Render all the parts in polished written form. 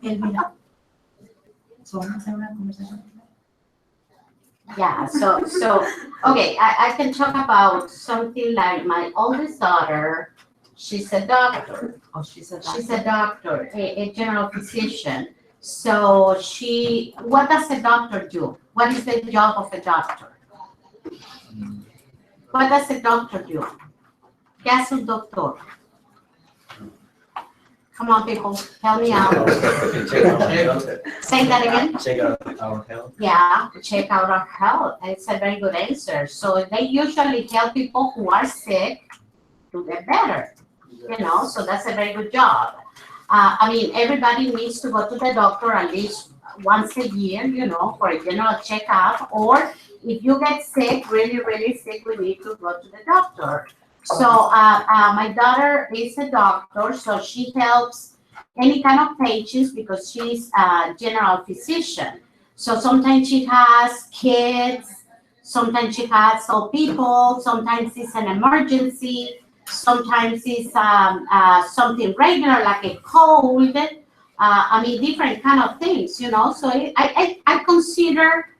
Elvira, so vamos a hacer una conversación. Yeah, so okay, I can talk about something like my oldest daughter. She's a doctor. Oh, she's a doctor. She's a doctor, a general physician. So what does a doctor do? What is the job of a doctor? What does a doctor do? ¿Qué hace un doctor? Come on, people, help me out. Say that again. Check out our health. Yeah, check out our health. It's a very good answer. So they usually tell people who are sick to get better, so that's a very good job. I mean, everybody needs to go to the doctor at least once a year, for a general checkup. Or if you get sick, really, really sick, we need to go to the doctor. So my daughter is a doctor, so she helps any kind of patients because she's a general physician. So sometimes she has kids, sometimes she has old people, sometimes it's an emergency, sometimes it's something regular like a cold. I mean, different kind of things, So I consider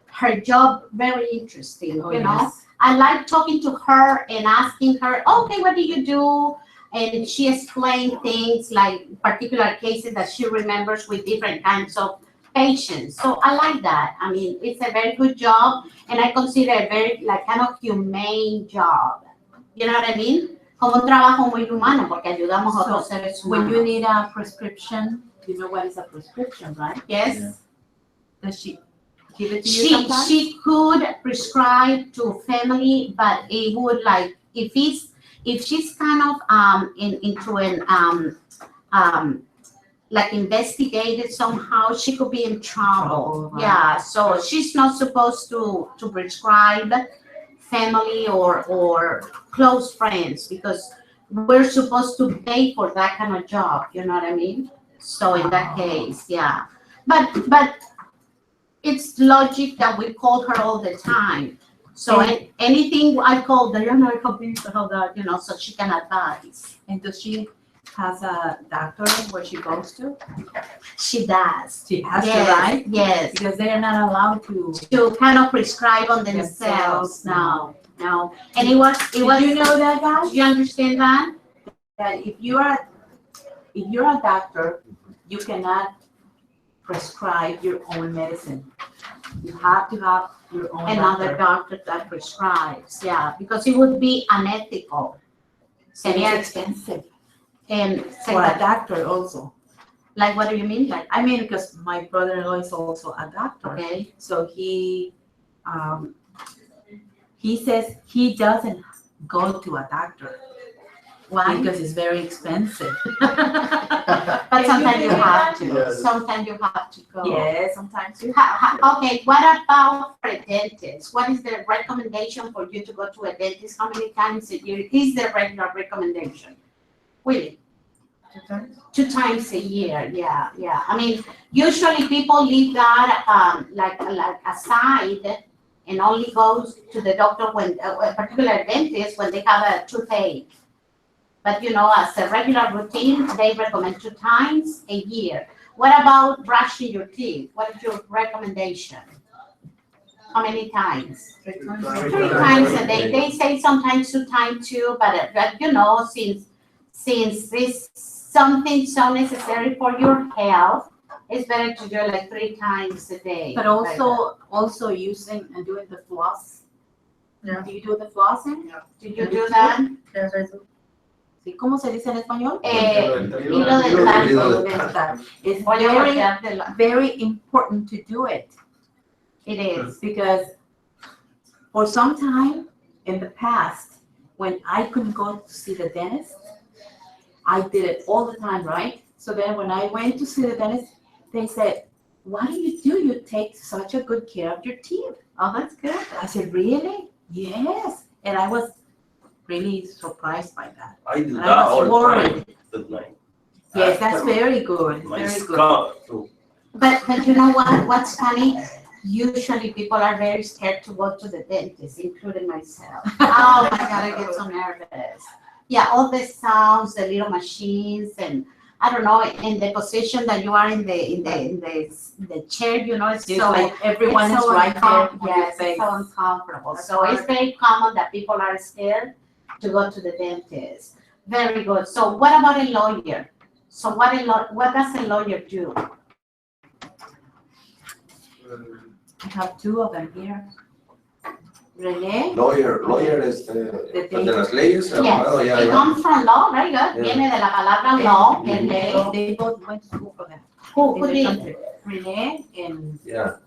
her job very interesting, Yes. I like talking to her and asking her, okay, what do you do? And she explained things like particular cases that she remembers with different kinds of patients. So I like that. I mean, it's a very good job, and I consider it a very kind of humane job. You know what I mean? Como un trabajo muy humano, porque ayudamos a otros seres humanos. When you need a prescription, you know what is a prescription, right? Yes. Yeah. Does she give it to you sometimes? She could prescribe to family, but it would if she's kind of into an investigated somehow, she could be in trouble. Right. Yeah, so she's not supposed to prescribe family or close friends because we're supposed to pay for that kind of job. You know what I mean? So in that case, yeah, but it's logic that we call her all the time. So anything I call Diana, I call this, I call that, so she can advise. And does she has a doctor where she goes to? She does. She has Yes, to, right? yes. Because they are not allowed to. To kind of prescribe on themselves. No. And it was. Did you know that, guys? Do you understand that? That if you're a doctor, you cannot prescribe your own medicine. You have to have your own Another doctor that prescribes, yeah, because it would be unethical. And Sería it's expensive And for a doctor also. like, what do you mean? I mean, because my brother-in-law is also a doctor. Okay. So he says he doesn't go to a doctor. Why? Because it's very expensive. But sometimes you have to. Yes. Sometimes you have to go. Yeah, sometimes you. Okay, what about for a dentist? What is the recommendation for you to go to a dentist? How many times a year is the regular recommendation? Really? 2 times? 2 times a year, yeah. I mean, usually people leave that like aside and only goes to the doctor when a particular dentist when they have a toothache. But as a regular routine, they recommend 2 times a year. What about brushing your teeth? What is your recommendation? How many times? 3 times. 3 times a day. They say sometimes 2 times too, but since it's something so necessary for your health, it's better to do it like 3 times a day. But also using and doing the floss. Yeah. Do you do the flossing? Did you do that? Yes, I do. ¿Sí? ¿Cómo se dice en español? Hilo dental. It's Very, very important to do it. it is. Because for some time in the past, when I couldn't go to see the dentist, I did it all the time, right? So then when I went to see the dentist, they said, what do? You take such a good care of your teeth. Oh, that's good. I said, really? Yes. And I was really surprised by that. I do I that was all the worried. time with my. Yes, that's very good. My Very good. scalp too. But you know what? What's funny? Usually people are very scared to go to the dentist, including myself. Oh my God, I get so nervous. Yeah, all the sounds, the little machines, and I don't know, in the position that you are in the chair, it's It's so like everyone it's is so right there on your yes, face. it's so uncomfortable. That's So it's hard. very common that people are scared to go to the dentist. Very good. So what about a lawyer? So what does a lawyer do? I have two of them here. Renee, Lawyer es de las leyes, abogado, Yes, ya, it ya. comes from law, very good. Yeah. Viene de la palabra law, que es ley. they both went to school for that. Who in the did? country. Renee and Yeah.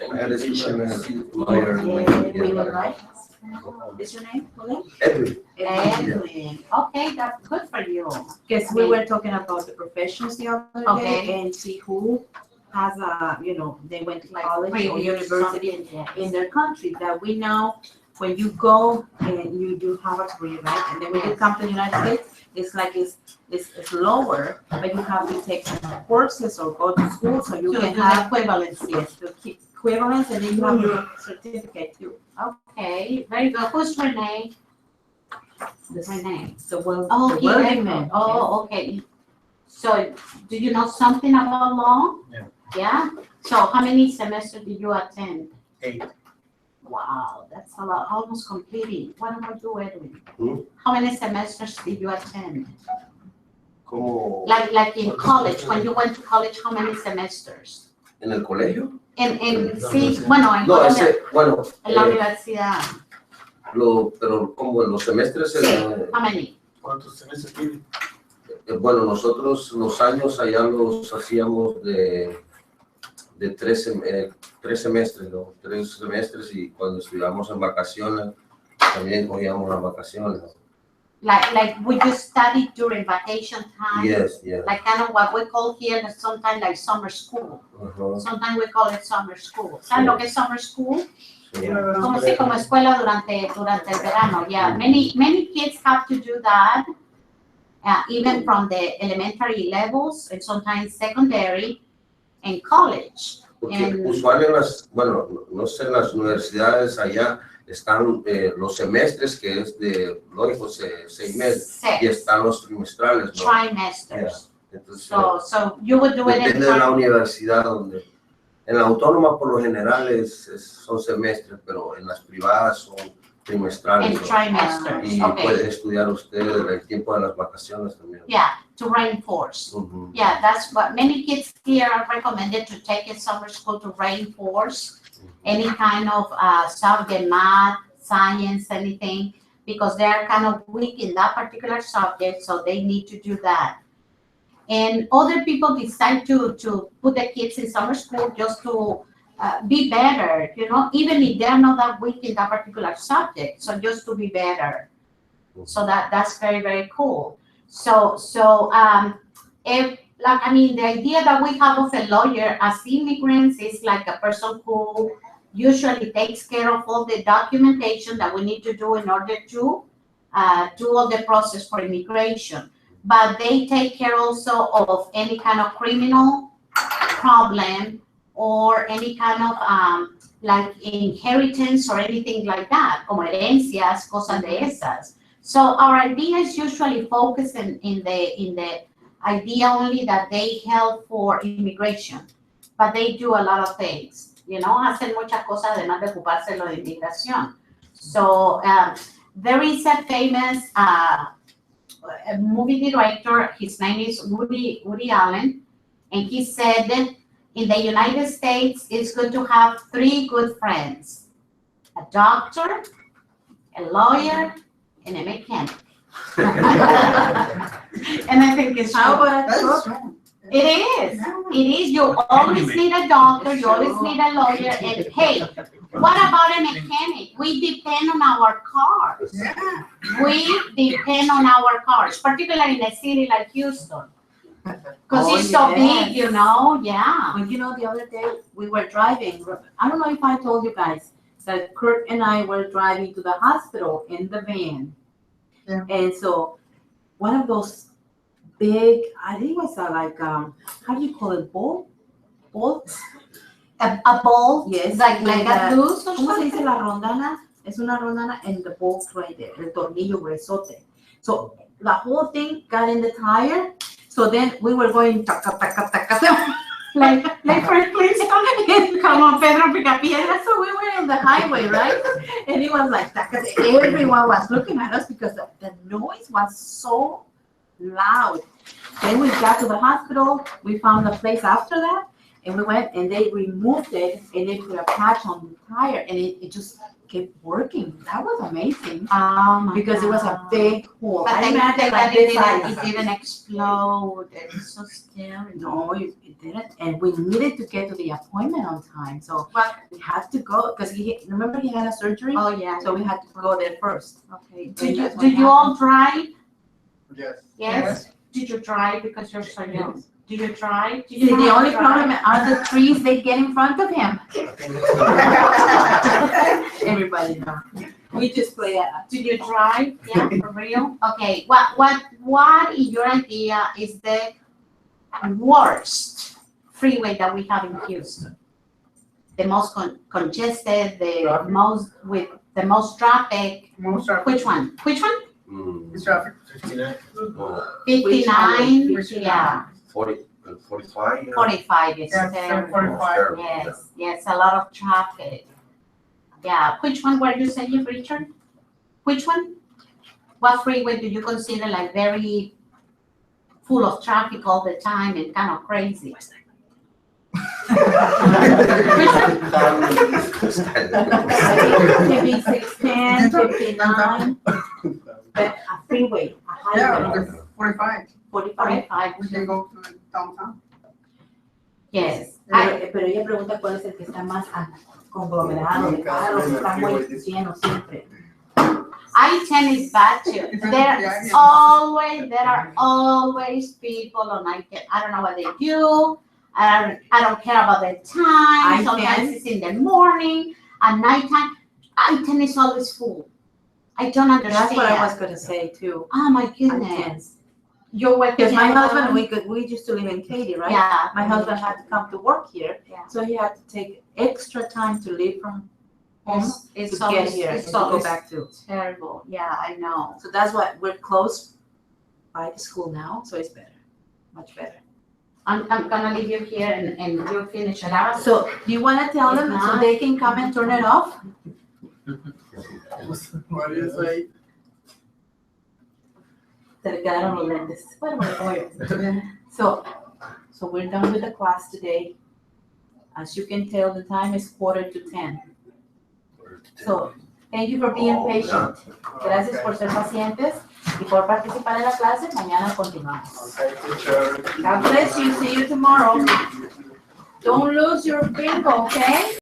I had a teacher, lawyer. William, right? Is your name, William? Edwin. Edwin. Okay, that's good for you. Because we were talking about the professions the other Okay. day and see who has a, they went to Like college or previous university something, yes. in their country, that we know when you go and you do have a career, right? And then when you come to the United States, it's like it's lower, but you have to take some courses or go to school so you To can do have, the equivalency. yes, the equivalence, and then you have your certificate too. Okay, very good. Who's Renee? The Renee. the Okay, welding man. Oh, okay. So, do you know something about law? Yeah. Yeah? So, how many semesters did you attend? 8. Wow, that's a lot, almost completing. What about you, Edwin? Hmm? How many semesters did you attend? Como Like in college, when you went to college, how many semesters? en el colegio. Sí, bueno, en No, Colombia, bueno, en la universidad. pero como en los semestres, Sí. How many? ¿Cuántos semestres tiene? bueno, nosotros los años allá los hacíamos de 3 semestres, ¿no? 3 semestres, y cuando estudiamos en vacaciones, también cogíamos las vacaciones. Like would you study during vacation time? Yes, yes. Like kind of what we call here sometimes like summer school. Ajá, Sometimes we call it summer school. ¿Saben lo que es summer school? sí. Como si como escuela durante el verano. Yeah, many kids have to do that, even from the elementary levels and sometimes secondary and college. Porque usual bueno, no sé, en las universidades allá están los semestres, que es de, lógico, 6 meses, y Six están los trimestrales, ¿no? trimesters. Entonces, So you would do it in depende de la universidad donde. En la autónoma por lo general son semestres, pero en las privadas son trimestrales, ¿no? trimesters. Y Okay. puede estudiar usted el tiempo de las vacaciones también. Yeah, to reinforce. Ujú. Yeah, that's what many kids here are recommended to take in summer school to reinforce any kind of subject, math, science, anything, because they are kind of weak in that particular subject, so they need to do that. And other people decide to put the kids in summer school just to be better, even if they're not that weak in that particular subject, so just to be better. So that's very, very cool. So if the idea that we have of a lawyer as immigrants is like a person who usually takes care of all the documentation that we need to do in order to do all the process for immigration. But they take care also of any kind of criminal problem or any kind of like inheritance or anything like that, como herencias, cosas de esas. So our idea is usually focused in the idea only that they help for immigration, but they do a lot of things, hacen muchas cosas además de ocuparse de lo de inmigración. So there is a famous movie director, his name is Woody Allen, and he said that in the United States, it's good to have 3 good friends: a doctor, a lawyer, and a mechanic. And I think it's How true. about a That's truck? true. It is. You always need a doctor, you always need a lawyer, and hey, what about a mechanic? We depend on our cars. Yeah. We depend on our cars, particularly in a city like Houston. Because Oh, it's so yes. big, yeah. Well, the other day we were driving. I don't know if I told you guys that Kurt and I were driving to the hospital in the van. Yeah. And so one of those big, I think it was like, how do you call it, bolts? A bolt, Yes. like with a the- loose or ¿Cómo se dice something? la rondana? Es una rondana and the bolt right there, el tornillo gruesote. So the whole thing got in the tire. So then we were going taka, taka, taka, taka. Like Fred Flintstone. Come on, Pedro Picapiedra. So we were in the highway, right? And it was like taka. Everyone was looking at us because the noise was so loud. Then we got to the hospital. We found the place after that, and we went and they removed it and they put a patch on the tire, and it just kept working. That was amazing Oh my because it was a God. big hole. But I they imagine said like that this it size. didn't explode. It's so scary. No, it didn't, and we needed to get to the appointment on time, so What? we had to go because remember he had a surgery, Oh, yeah. so we had to go there first. Okay. And that's what Do you all drive? Yes. Yes. Did you drive because you're so young? Do you drive? Do See, you know the how to only drive? problem are the trees they get in front of him. Everybody knows. We just play Do you drive? Yeah, for real? Okay, what in your idea is the worst freeway that we have in Houston? The most congested, with the most traffic? Most traffic. Which one? Which one? It's traffic. 59, 59? Which one? Yeah, 40, and 45. Yeah. 45 is Yeah, terrible. 45. Terrible, Yes, yes, a lot of traffic. Yeah, which one were you saying, Richard? Which one? What freeway do you consider like very full of traffic all the time and kind of crazy? maybe 610, 59, but a freeway, a Yeah, highway, because 45. 45. 45, We can go to downtown. yes. Pero ella pregunta cuál es el que está más conglomerado de carros, está muy lleno siempre. I-10 is bad too. There are always people on I-10. I don't know what they do. I don't care about the time. I-10? Sometimes it's in the morning, at nighttime. I-10 is always full. I don't understand. That's what I was gonna say too. Oh my I goodness. You're working. Because my at husband, home? we used to live in Katy, right? Yeah. My husband had to come to work here, Yeah. so he had to take extra time to leave from home It's to always, get here and it's to go always back to. terrible. Yeah, I know. So that's what, we're close by the school now, so it's better, much better. I'm gonna leave you here and you finish it up. So do you wanna tell If them so not- they can come and turn it off? What do you say? Se le quedaron los lentes. So we're done with the class today. As you can tell, the time is 9:45. So, thank you for being patient. Gracias por ser pacientes y por participar en la clase. Mañana continuamos. Okay, teacher. God bless you. See you tomorrow. Don't lose your bingo, okay?